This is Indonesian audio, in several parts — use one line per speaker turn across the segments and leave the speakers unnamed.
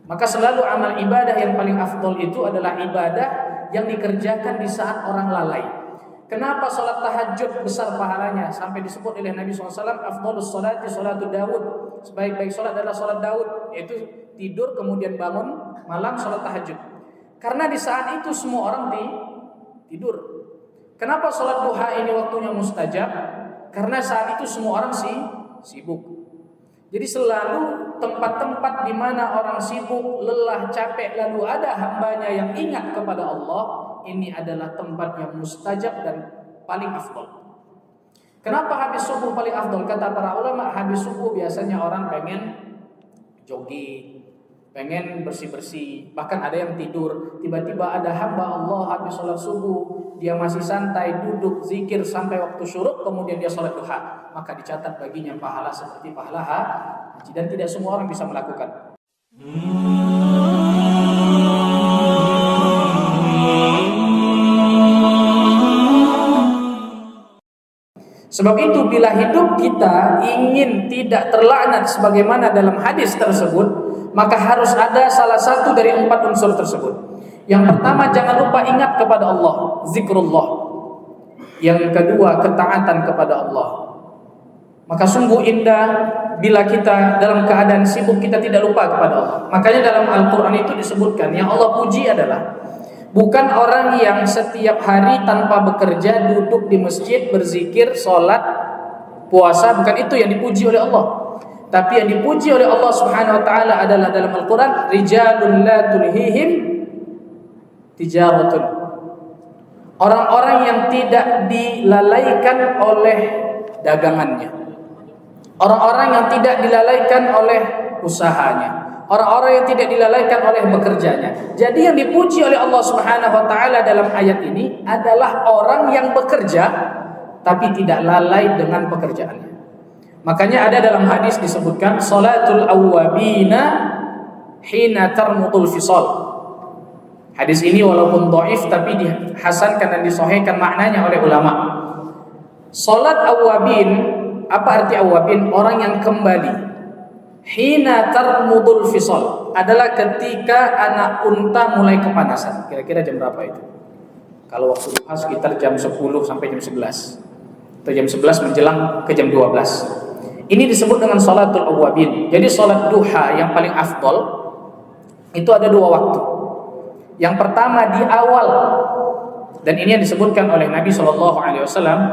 Maka selalu amal ibadah yang paling afdol itu adalah ibadah yang dikerjakan di saat orang lalai. Kenapa sholat tahajud besar pahalanya? Sampai disebut oleh Nabi SAW, afdolus sholati sholatu Daud. Sebaik-baik sholat adalah sholat Daud, yaitu tidur kemudian bangun malam sholat tahajud. Karena di saat itu semua orang tidur. Kenapa sholat duha ini waktunya mustajab? Karena saat itu semua orang sibuk. Jadi selalu tempat-tempat di mana orang sibuk, lelah, capek, lalu ada hambanya yang ingat kepada Allah, ini adalah tempat yang mustajab dan paling afdol. Kenapa habis subuh paling afdol? Kata para ulama, habis subuh biasanya orang pengen jogging, pengen bersih-bersih, bahkan ada yang tidur. Tiba-tiba ada hamba Allah habis sholat subuh, dia masih santai, duduk, zikir sampai waktu syuruk, kemudian dia sholat duha. Maka dicatat baginya pahala seperti pahala haji, dan tidak semua orang bisa melakukan. Sebab itu bila hidup kita ingin tidak terlaknat sebagaimana dalam hadis tersebut, maka harus ada salah satu dari 4 unsur tersebut. Yang pertama, jangan lupa ingat kepada Allah, zikrullah. Yang kedua, ketaatan kepada Allah. Maka sungguh indah bila kita dalam keadaan sibuk kita tidak lupa kepada Allah. Makanya dalam Al-Quran itu disebutkan, yang Allah puji adalah bukan orang yang setiap hari tanpa bekerja duduk di masjid berzikir, sholat, puasa. Bukan itu yang dipuji oleh Allah. Tapi yang dipuji oleh Allah Subhanahu wa taala adalah dalam Al-Quran, rijalun la tulhihim tijaratun. Orang-orang yang tidak dilalaikan oleh dagangannya. Orang-orang yang tidak dilalaikan oleh usahanya. Orang-orang yang tidak dilalaikan oleh bekerjanya. Jadi yang dipuji oleh Allah Subhanahu wa taala dalam ayat ini adalah orang yang bekerja tapi tidak lalai dengan pekerjaannya. Makanya ada dalam hadis disebutkan salatul awwabina hina tarmutul fisal. Hadis ini walaupun dhaif tapi dihasankan dan disahihkan maknanya oleh ulama. Salat awwabin, apa arti awwabin? Orang yang kembali. Hina tarmudul fisal adalah ketika anak unta mulai kepanasan. Kira-kira jam berapa itu? Kalau waktu duha sekitar jam 10 sampai jam 11. Atau jam 11 menjelang ke jam 12. Ini disebut dengan salatul awwabin. Jadi salat duha yang paling afdol itu ada 2 waktu. Yang pertama di awal, dan ini yang disebutkan oleh Nabi SAW.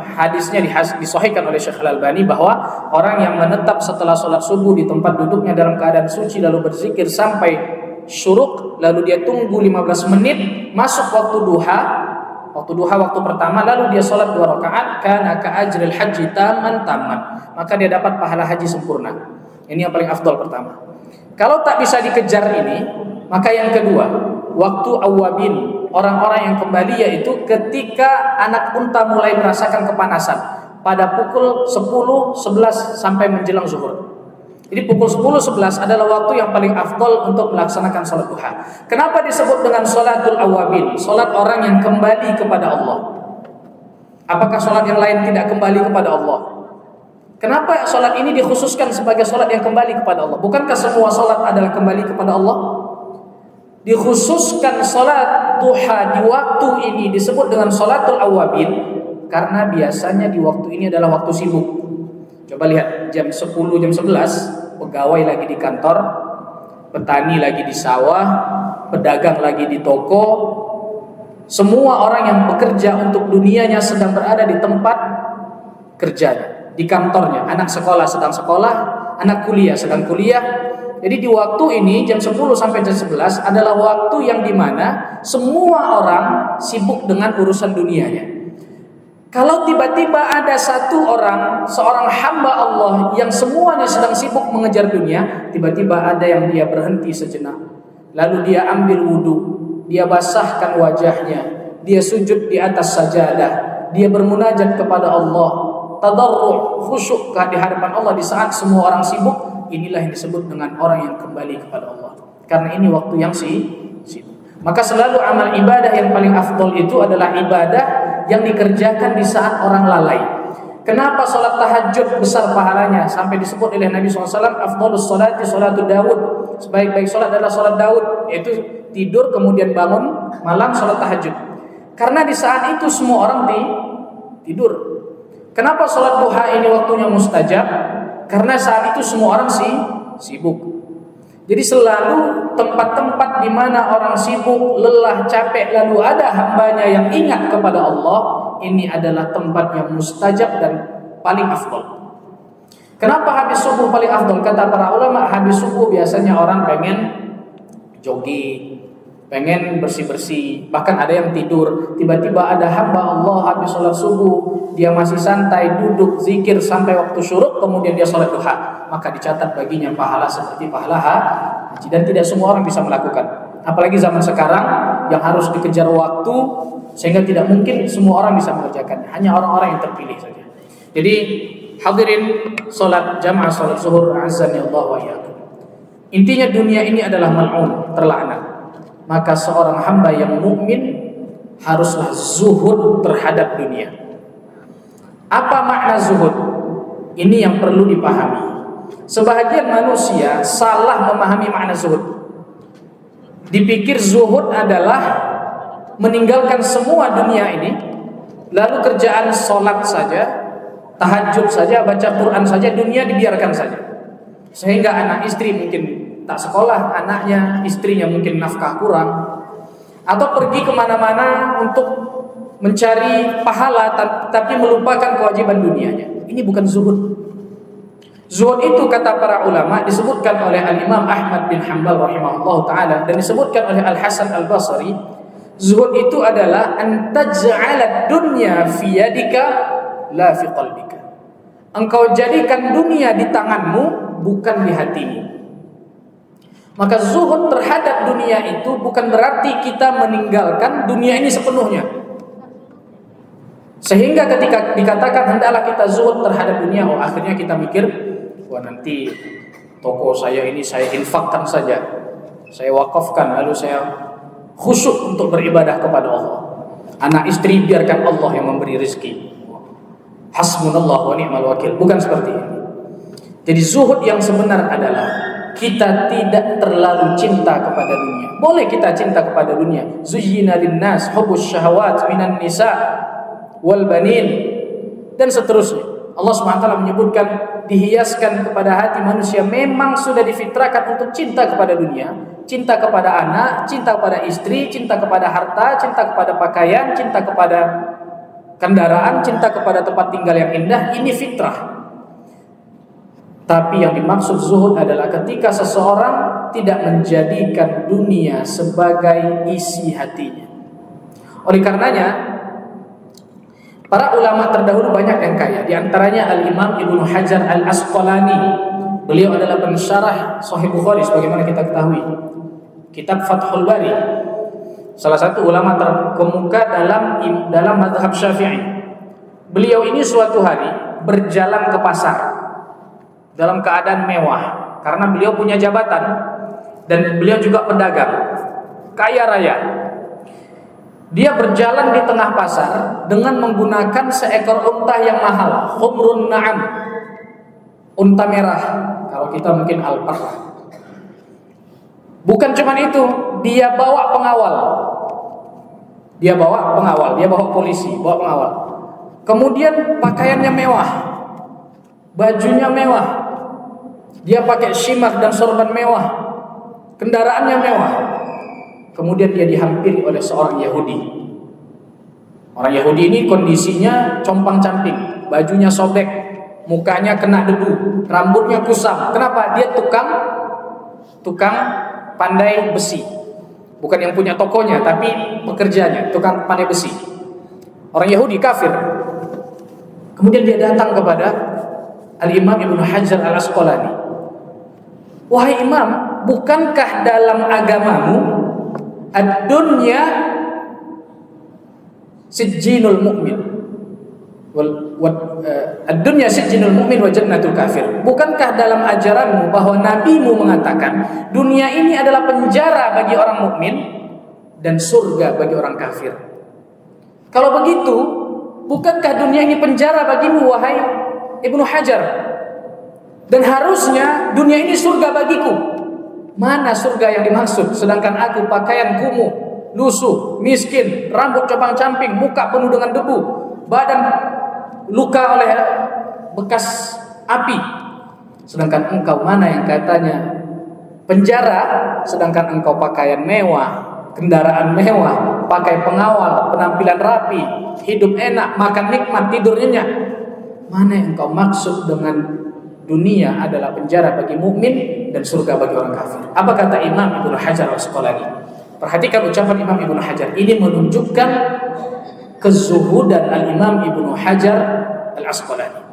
Hadisnya disahihkan oleh Syekh Al-Albani bahwa orang yang menetap setelah sholat subuh di tempat duduknya dalam keadaan suci lalu berzikir sampai syuruk, lalu dia tunggu 15 menit masuk waktu duha, waktu pertama, lalu dia sholat 2 rakaat, kana ka ajril haji taman, maka dia dapat pahala haji sempurna. Ini yang paling afdol pertama. Kalau tak bisa dikejar ini, maka yang kedua, waktu awwabin, orang-orang yang kembali, yaitu ketika anak unta mulai merasakan kepanasan pada pukul 10, 11 sampai menjelang zuhur. Jadi pukul 10, 11 adalah waktu yang paling afdol untuk melaksanakan sholat duha. Kenapa disebut dengan sholatul awwabin? Sholat orang yang kembali kepada Allah. Apakah sholat yang lain tidak kembali kepada Allah? Kenapa sholat ini dikhususkan sebagai sholat yang kembali kepada Allah? Bukankah semua sholat adalah kembali kepada Allah? Dikhususkan sholat duha di waktu ini disebut dengan sholatul awwabin karena biasanya di waktu ini adalah waktu sibuk. Coba lihat jam 10, jam 11 pegawai lagi di kantor, petani lagi di sawah, pedagang lagi di toko. Semua orang yang bekerja untuk dunianya sedang berada di tempat kerjanya, di kantornya. Anak sekolah sedang sekolah, anak kuliah sedang kuliah. Jadi di waktu ini jam 10 sampai jam 11 adalah waktu yang dimana semua orang sibuk dengan urusan dunianya. Kalau tiba-tiba ada satu orang, seorang hamba Allah yang semuanya sedang sibuk mengejar dunia, tiba-tiba ada yang dia berhenti sejenak. Lalu dia ambil wudu, dia basahkan wajahnya, dia sujud di atas sajadah, dia bermunajat kepada Allah, tadarru', khusyuk di hadapan Allah di saat semua orang sibuk. Inilah yang disebut dengan orang yang kembali kepada Allah. Karena ini waktu yang sibuk. Maka selalu amal ibadah yang paling afdol itu adalah ibadah yang dikerjakan di saat orang lalai. Kenapa salat tahajud besar pahalanya? Sampai disebut oleh Nabi SAW, afdhalus salati salatu Daud. Sebaik-baik salat adalah salat Daud, yaitu tidur kemudian bangun malam salat tahajud. Karena di saat itu semua orang tidur. Kenapa salat duha ini waktunya mustajab? Karena saat itu semua orang sibuk. Jadi selalu tempat-tempat di mana orang sibuk, lelah, capek, lalu ada hambanya yang ingat kepada Allah, ini adalah tempat yang mustajab dan paling afdal. Kenapa habis subuh paling afdal? Kata para ulama, habis subuh biasanya orang pengen jogging, pengen bersih-bersih, bahkan ada yang tidur. Tiba-tiba ada hamba Allah habis sholat subuh, dia masih santai, duduk, zikir sampai waktu syuruk, kemudian dia sholat duha. Maka dicatat baginya pahala seperti pahala haji. Dan tidak semua orang bisa melakukan. Apalagi zaman sekarang yang harus dikejar waktu, sehingga tidak mungkin semua orang bisa mengerjakannya. Hanya orang-orang yang terpilih saja. Jadi hadirin sholat jamaah sholat zuhur, azan ya Allah wa iyyakum. Intinya dunia ini adalah mal'un, terlaknat. Maka seorang hamba yang mukmin haruslah zuhud terhadap dunia. Apa makna zuhud? Ini yang perlu dipahami. Sebahagian manusia salah memahami makna zuhud. Dipikir zuhud adalah meninggalkan semua dunia ini, lalu kerjaan sholat saja, tahajud saja, baca Quran saja, dunia dibiarkan saja. Sehingga anak istri mungkin tak sekolah, anaknya, istrinya mungkin nafkah kurang, atau pergi kemana-mana untuk mencari pahala tapi melupakan kewajiban dunianya. Ini bukan zuhud. Zuhud itu kata para ulama disebutkan oleh Al-Imam Ahmad bin Hanbal rahimahullah ta'ala dan disebutkan oleh Al-Hasan Al-Basri. Zuhud itu adalah antaj'alad dunya fi yadika la fi qalbika. Engkau jadikan dunia di tanganmu, bukan di hatimu. Maka zuhud terhadap dunia itu bukan berarti kita meninggalkan dunia ini sepenuhnya. Sehingga ketika dikatakan hendaklah kita zuhud terhadap dunia, oh akhirnya kita mikir, wah nanti toko saya ini saya infakkan saja, saya wakafkan, lalu saya khusyuk untuk beribadah kepada Allah. Anak istri biarkan Allah yang memberi rezeki. Hasbunallah wa ni'mal wakil. Bukan seperti ini. Jadi zuhud yang sebenar adalah kita tidak terlalu cinta kepada dunia. Boleh kita cinta kepada dunia. Zuyyina linnas hubbus syahawat minan nisa wal banin dan seterusnya. Allah SWT menyebutkan dihiaskan kepada hati manusia memang sudah difitrahkan untuk cinta kepada dunia, cinta kepada anak, cinta kepada istri, cinta kepada harta, cinta kepada pakaian, cinta kepada kendaraan, cinta kepada tempat tinggal yang indah. Ini fitrah. Tapi yang dimaksud zuhud adalah ketika seseorang tidak menjadikan dunia sebagai isi hatinya. Oleh karenanya, para ulama terdahulu banyak yang kaya. Di antaranya Al-Imam Ibnu Hajar Al-Asqalani. Beliau adalah pensyarah Sahih Bukhari sebagaimana kita ketahui. Kitab Fathul Bari. Salah satu ulama terkemuka dalam mazhab Syafi'i. Beliau ini suatu hari berjalan ke pasar dalam keadaan mewah karena beliau punya jabatan dan beliau juga pedagang kaya raya. Dia berjalan di tengah pasar dengan menggunakan seekor unta yang mahal, khumrun na'am, unta merah. Kalau kita mungkin alparah. Bukan cuma itu, dia bawa pengawal. Dia bawa polisi, bawa pengawal. Kemudian pakaiannya mewah, bajunya mewah. Dia pakai shimar dan sorban mewah, kendaraannya mewah. Kemudian dia dihampiri oleh seorang Yahudi. Orang Yahudi ini kondisinya compang-camping, bajunya sobek, mukanya kena debu, rambutnya kusam. Kenapa? Dia tukang pandai besi. Bukan yang punya tokonya, tapi pekerjanya, tukang pandai besi. Orang Yahudi kafir. Kemudian dia datang kepada Al-Imam Ibnu Hajar Al-Asqalani. Wahai Imam, bukankah dalam agamamu ad-dunya sijjinul mu'min ad-dunya sijjinul mu'min wa jannatul kafir? Bukankah dalam ajaranmu bahwa nabimu mengatakan dunia ini adalah penjara bagi orang mukmin dan surga bagi orang kafir? Kalau begitu, Bukankah dunia ini penjara bagimu, wahai Ibnu Hajar? Dan harusnya dunia ini surga bagiku. Mana surga yang dimaksud? Sedangkan aku pakaian kumuh, lusuh, miskin, rambut compang-camping, muka penuh dengan debu, badan luka oleh bekas api. Sedangkan engkau mana yang katanya penjara, sedangkan engkau pakaian mewah, kendaraan mewah, pakai pengawal, penampilan rapi, hidup enak, makan nikmat, tidur nyenyak. Mana yang engkau maksud dengan dunia adalah penjara bagi mukmin dan surga bagi orang kafir? Apa kata Imam Ibnu Hajar Al-Asqalani? Perhatikan ucapan Imam Ibnu Hajar. Ini menunjukkan kezuhudan Al-Imam Ibnu Hajar Al-Asqalani.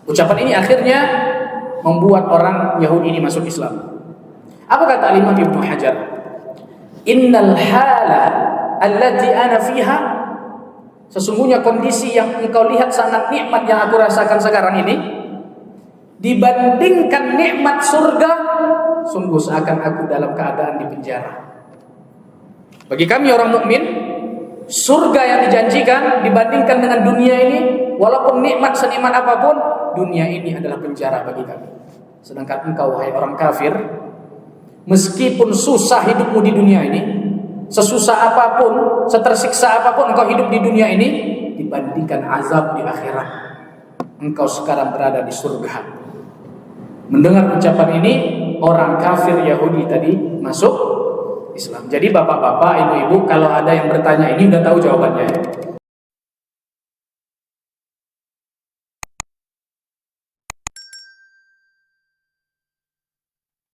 Ucapan ini akhirnya membuat orang Yahudi ini masuk Islam. Apa kata Imam Ibnu Hajar? Innal hala allati ana fiha, sesungguhnya kondisi yang engkau lihat sangat nikmat yang aku rasakan sekarang ini, dibandingkan nikmat surga, sungguh seakan aku dalam keadaan di penjara. Bagi kami orang mukmin, surga yang dijanjikan dibandingkan dengan dunia ini, walaupun nikmat senikmat apapun, dunia ini adalah penjara bagi kami. Sedangkan engkau, wahai orang kafir, meskipun susah hidupmu di dunia ini, sesusah apapun, setersiksa apapun engkau hidup di dunia ini, dibandingkan azab di akhirat, engkau sekarang berada di surga. Mendengar ucapan ini, orang kafir Yahudi tadi masuk Islam. Jadi bapak-bapak, ibu-ibu, kalau ada yang bertanya ini udah tahu jawabannya.